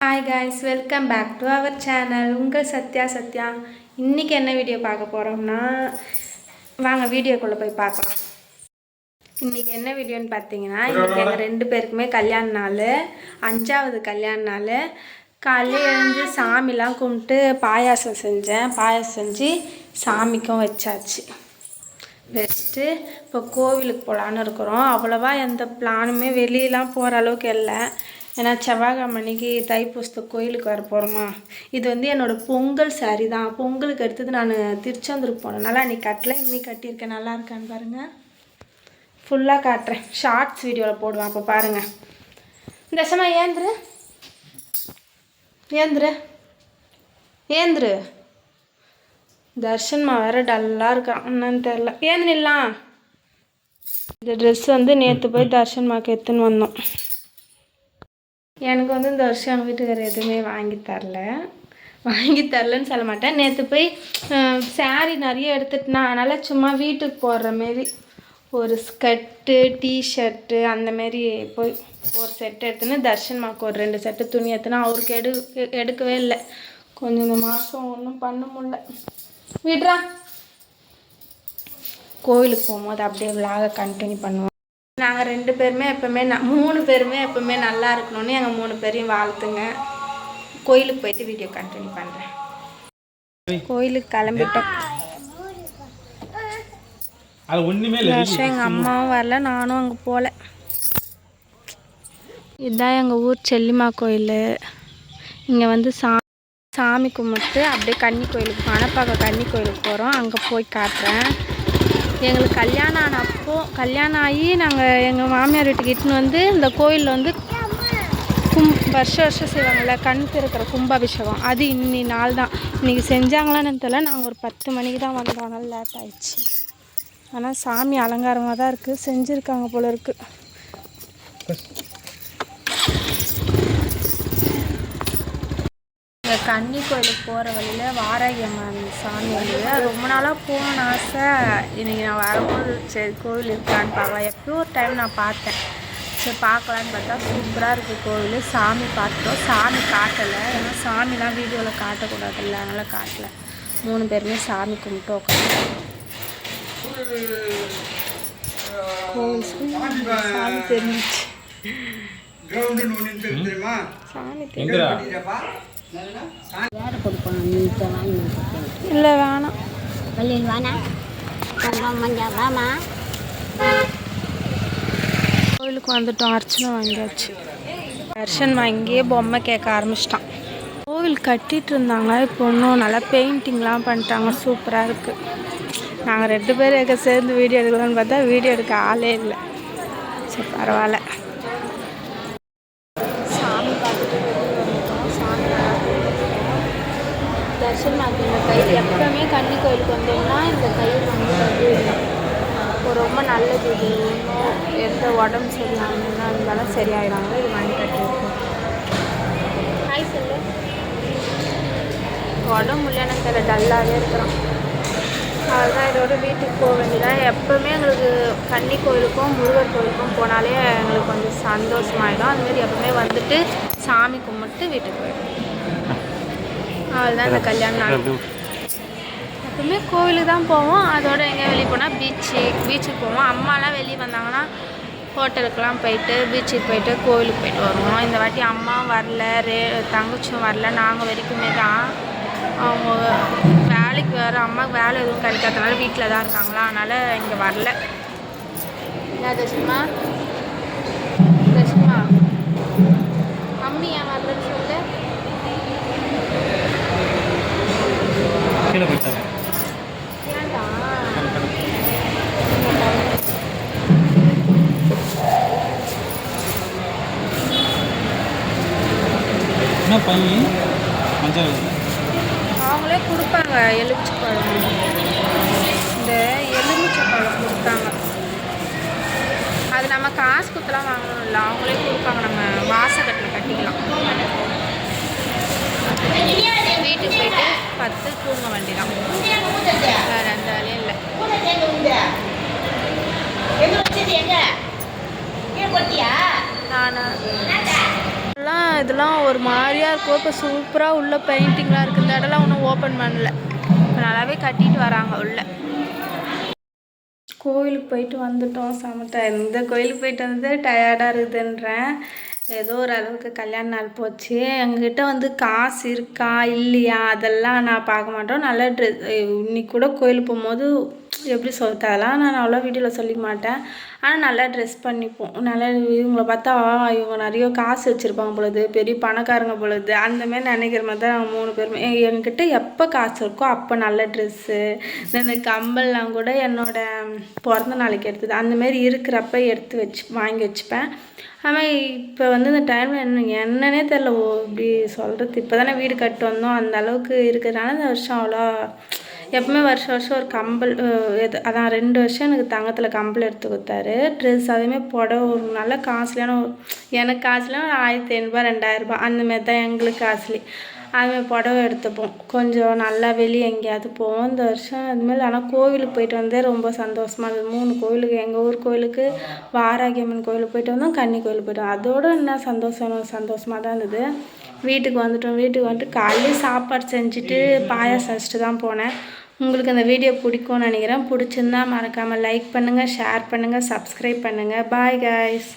Hi guys, welcome back to our channel. உங்கள் சத்யா. இன்றைக்கி என்ன வீடியோ பார்க்க போகிறோம்னா, வாங்க வீடியோக்குள்ளே போய் பார்க்கலாம். இன்றைக்கி என்ன வீடியோன்னு பார்த்தீங்கன்னா, இன்றைக்கி எங்கள் 2 பேருக்குமே கல்யாண நாள், 5வது கல்யாண நாள். காலையில் எழுந்து சாமிலாம் கும்பிட்டு பாயாசம் செஞ்சு சாமிக்கும் வச்சாச்சு. வச்சுட்டு இப்போ கோவிலுக்கு போகலான்னு இருக்கிறோம். அவ்வளோவா எந்த பிளானுமே வெளியெலாம் போகிற அளவுக்கு இல்லை. ஏன்னா செவ்வாய்க்கிழமைக்கு தைப்பூசத்துக்கு கோயிலுக்கு வர போகிறோமா. இது என்னோடய பொங்கல் சாரி தான். பொங்கலுக்கு எடுத்தது நான் திருச்செந்தூருக்கு போனதுனால அன்றைக்கி கட்டலை, இன்னைக்கு கட்டியிருக்கேன். நல்லா இருக்கான்னு பாருங்கள். ஃபுல்லாக காட்டுறேன், ஷார்ட்ஸ் வீடியோவில் போடுவேன், அப்போ பாருங்கள். தசமா ஏந்திரு தர்ஷன்மா வேறு டல்லாக இருக்கான், என்னன்னு தெரில. ஏந்திரலாம். இந்த ட்ரெஸ் நேற்று போய் தர்ஷன்மாக்கு எடுத்துன்னு வந்தோம். எனக்கு இந்த வருஷம் எங்கள் வீட்டுக்காரர் எதுவுமே வாங்கி தரலன்னு சொல்ல மாட்டேன். நேற்று போய் சாரீ நிறைய எடுத்துட்டுனா, அதனால் சும்மா வீட்டுக்கு போடுற மாரி ஒரு ஸ்கர்ட்டு டிஷர்ட்டு அந்தமாரி போய் ஒரு செட்டு எடுத்துன்னு தர்ஷன்மாக்கு ஒரு 2 செட்டு துணி எடுத்துனா, அவருக்கு எடுக்கவே இல்லை. கொஞ்சம் இந்த மாதம் ஒன்றும் பண்ண முடியல. விட்றா. கோவிலுக்கு போகும்போது அப்படியே விலாக கண்டினியூ பண்ணுவோம். நாங்கள் 2 பேருமே எப்போவுமே 3 பேருமே எப்போவுமே நல்லா இருக்கணும்னு எங்கள் 3 பேரையும் வாழ்த்துங்க. கோயிலுக்கு போயிட்டு வீடியோ கண்டினியூ பண்ணுறேன். கோயிலுக்கு கிளம்பிட்டோம். வருஷம் எங்கள் அம்மாவும் வரல, நானும் அங்கே போகல. இதுதான் எங்கள் ஊர் செல்லிமா கோயில். இங்கே சாமி கும்பிட்டு அப்படியே கன்னி கோயிலுக்கு மணப்பாக்க கன்னி கோயிலுக்கு போகிறோம். அங்கே போய் காட்டுறேன். எங்களுக்கு கல்யாணம் ஆகி நாங்கள் எங்கள் மாமியார் வீட்டுக்கு இட்டுன்னு இந்த கோயிலில் வருஷம் செய்வாங்கள்ல, கண் திறக்கிற கும்பாபிஷேகம். அது இன்னி நாள் தான். இன்றைக்கி செஞ்சாங்களான்னு தெரியல. நாங்கள் ஒரு 10 மணிக்கு தான் வந்தோம். அதனால் லேட் ஆகிடுச்சு. ஆனால் சாமி அலங்காரமாக தான் இருக்குது, செஞ்சுருக்காங்க போல இருக்குது. கன்னி கோயிலுக்கு போகிற வழியில் வாராகி அம்மன் சாமி ரொம்ப நாளாக போகணுன்னு ஆசை. இன்றைக்கி நான் வரும்போது சரி கோவில் இருக்கான்னு பார்க்கலாம். எப்போ ஒரு டைம் நான் பார்த்தேன், சரி பார்க்கலான்னு பார்த்தா சூப்பராக இருக்குது கோவில். சாமி பார்த்துட்டோம். சாமி காட்டலை, ஏன்னா சாமிலாம் வீடியோவில் காட்டக்கூடாதுல்ல, அதனால் காட்டலை. 3 பேருமே சாமி கும்பிட்டு உட்காந்து சாமி தெரிஞ்சிச்சு. சாமி இல்லை வேணாம். கோயிலுக்கு வந்துட்டோம். அர்ச்சனை வாங்கியாச்சு. தர்ஷன் வாங்கியே பொம்மை கேட்க ஆரம்பிச்சிட்டான். கோவில் கட்டிகிட்டு இருந்தாங்க, இப்போ இன்னும் நல்லா பெயிண்டிங்லாம் பண்ணிட்டாங்க, சூப்பராக இருக்குது. நாங்கள் 2 பேர் எங்கே சேர்ந்து வீடியோ எடுக்கலாம்னு பார்த்தா வீடியோ எடுக்க ஆளே இல்லை. சரி பரவாயில்ல. தர்ஷன்மாக்கு இந்த கயிறு எப்பவுமே கன்னி கோயிலுக்கு வந்தோம்னா இந்த கயிறு ரொம்ப நல்லது. இது இன்னும் எந்த உடம்பு சரியில்லாமல் இருந்தாலும் சரியாயிடாங்க. இது வாங்கி கட்டியிருக்கோம். ஹாய் சொல்லு. உடம்பு இல்லைன்னு தெரியல, டல்லாகவே இருக்கிறோம். அதுதான் இதோட வீட்டுக்கு போக வேண்டியதான். எப்போவுமே எங்களுக்கு கன்னி கோயிலுக்கும் முருகர் கோயிலுக்கும் போனாலே எங்களுக்கு கொஞ்சம் சந்தோஷமாயிடும். அதுமாரி எப்பவுமே வந்துட்டு சாமி கும்பிட்டு வீட்டுக்கு போயிடும். அவ்வளோதான் இந்த கல்யாண நாள். எப்பவுமே கோவிலுக்கு தான் போவோம். அதோட எங்கே வெளியே போனால் பீச்சுக்கு போவோம். அம்மாலாம் வெளியே வந்தாங்கன்னா ஹோட்டலுக்கெலாம் போயிட்டு பீச்சுக்கு போயிட்டு கோவிலுக்கு போயிட்டு வருவோம். இந்த வாட்டி அம்மாவும் வரல, தங்கச்சியும் வரல. நாங்கள் வரைக்குமே தான். அவங்க வேலைக்கு வேறு, அம்மாவுக்கு வேலை எதுவும் கிடைக்காதனால வீட்டில் தான் இருக்காங்களா, அதனால் இங்கே வரல. என்ன தர்ஷன்மா மம்மி ஏன் வரலன்னு சொல்லு. அவங்களே கொடுப்பாங்க எலுமிச்சைப்பழம். இந்த எலுமிச்சைப்பழம் கொடுத்தாங்க. அது நம்ம காசு கொடுத்தலாம் வாங்கணும் இல்லை, அவங்களே கொடுப்பாங்க. நம்ம வாசக்கட்டில் கட்டிக்கலாம். வீட்டுக்கு போயிட்டு 10 தூங்க வேண்டிதான். வேறு எந்த வேலையும் இல்லை. நான் இதெல்லாம் ஒரு மாதிரியாக இருக்கும். இப்போ சூப்பராக உள்ள பெயிண்டிங்லாம் இருக்குது. இந்த இடம்லாம் ஒன்றும் ஓப்பன் பண்ணல, இப்போ நல்லாவே கட்டிட்டு வராங்க உள்ள. கோவிலுக்கு போயிட்டு வந்துட்டோம். சமட்டா இந்த கோயிலுக்கு போயிட்டு வந்து டயர்டாக இருக்குதுன்றேன். ஏதோ ஒரு அளவுக்கு கல்யாண நாள் போச்சு. எங்ககிட்ட வந்து காசு இருக்கா இல்லையா அதெல்லாம் நான் பார்க்க மாட்டோம். நல்ல ட்ரெஸ் இன்னைக்கு கூட கோயிலுக்கு போகும்போது எப்படி சொல்லிட்டு அதெல்லாம் நான் அவ்வளோ வீடியோவில் சொல்லிக்க மாட்டேன். ஆனால் நல்லா ட்ரெஸ் பண்ணிப்போம். நல்லா இவங்களை பார்த்தா இவங்க நிறைய காசு வச்சுருப்பாங்க பொழுது, பெரிய பணக்காரங்க பொழுது, அந்தமாரி நினைக்கிற மாதிரி தான் நாங்கள் 3 பேருமே. என்கிட்ட எப்போ காசு இருக்கோ அப்போ நல்ல ட்ரெஸ்ஸு, இந்த கம்பல்லாம் கூட என்னோடய பிறந்த நாளைக்கு எடுத்தது, அந்தமாரி இருக்கிறப்ப எடுத்து வாங்கி வச்சுப்பேன். ஆனால் இப்போ வந்து இந்த டைமில் என்னன்னே தெரில, இப்படி சொல்கிறது. இப்போ தானே வீடு கட்டு வந்தோம், அந்த அளவுக்கு இருக்கிறதுனால இந்த வருஷம் அவ்வளோ. எப்பவுமே வருஷம் ஒரு கம்பல் அதான் 2 வருஷம் எனக்கு தங்கத்தில் கம்பல் எடுத்து கொடுத்தாரு. ட்ரெஸ் அதேமாதிரி புடவை ஒரு நல்ல காஸ்ட்லியான எனக்கு காசுலாம் 1500 2000 அந்தமாரி தான் எங்களுக்கு காஸ்ட்லி. அதுமாதிரி புடவை எடுத்துப்போம். கொஞ்சம் நல்லா வெளியே எங்கேயாவது போவோம். இந்த வருஷம் அதுமாதிரி. ஆனால் கோவிலுக்கு போயிட்டு வந்தே ரொம்ப சந்தோஷமாக இருந்தது. 3 கோவிலுக்கு, எங்கள் ஊர் கோவிலுக்கு, வாராகி அம்மன் கோவிலுக்கு போயிட்டு வந்தோம், கன்னி கோவிலுக்கு போயிட்டு வந்தோம். அதோடு என்ன சந்தோஷமாக தான் இருந்தது. வீட்டுக்கு வந்துட்டு காலையிலே சாப்பாடு செஞ்சுட்டு பாயாசம் வச்சுட்டு தான் போனேன். உங்களுக்கு அந்த வீடியோ பிடிக்கும்னு நினைக்கிறேன். பிடிச்சிருந்தா மறக்காமல் லைக் பண்ணுங்கள், ஷேர் பண்ணுங்கள், சப்ஸ்கிரைப் பண்ணுங்கள். Bye guys.